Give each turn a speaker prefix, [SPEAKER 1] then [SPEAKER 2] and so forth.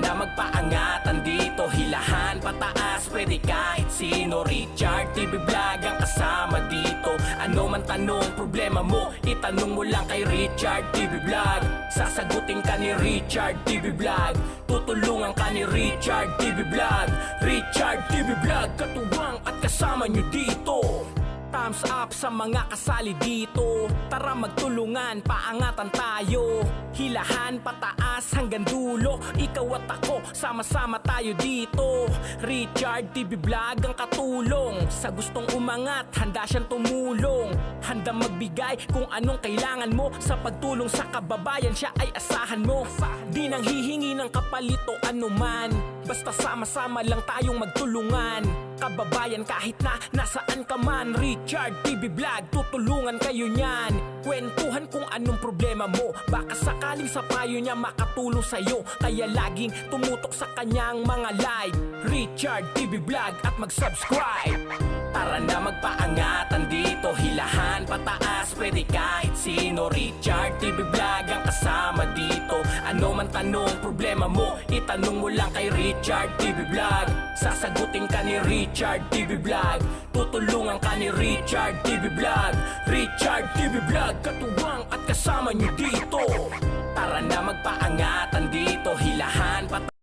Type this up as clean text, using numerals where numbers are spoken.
[SPEAKER 1] na magpaangatan dito, hilahan pataas, pwede kahit sino. Richard TV Vlog ang kasama dito. Ano man tanong, problema mo, itanong mo lang kay Richard TV Vlog. Sasagutin ka ni Richard TV Vlog, tutulungan ka ni Richard TV Vlog. Richard TV Vlog, katuwang at kasama nyo dito. Thumbs up sa mga kasali dito, tara magtulungan, paangatan tayo. Hilahan pataas hanggang dulo, ikaw at ako, sama-sama tayo dito. Richard TV Vlog ang katulong, sa gustong umangat, handa siyang tumulong. Handa magbigay kung anong kailangan mo, sa pagtulong sa kababayan siya ay asahan mo. Di nang hihingi ng kapalit o anuman, basta sama-sama lang tayong magtulungan. Kababayan kahit na nasaan ka man, Richard TV Vlog, tutulungan kayo niyan. Kwentuhan kung anong problema mo, baka sakaling sa payo niya makatulong sa'yo. Kaya laging tumutok sa kanyang mga live, Richard TV Vlog, at mag-subscribe. Tara na magpaangatan dito, hilahan pataas, pwede kahit sino. Richard TV Vlog ang kasama dito. Ano man tanong, problema mo, itanong mo lang kay Richard TV Vlog. Sasagutin ka ni Richard TV Vlog, tutulungan ka ni Richard TV Vlog. Richard TV Vlog, katuwang at kasama nyo dito. Tara na magpaangatan dito, hilahan pataas.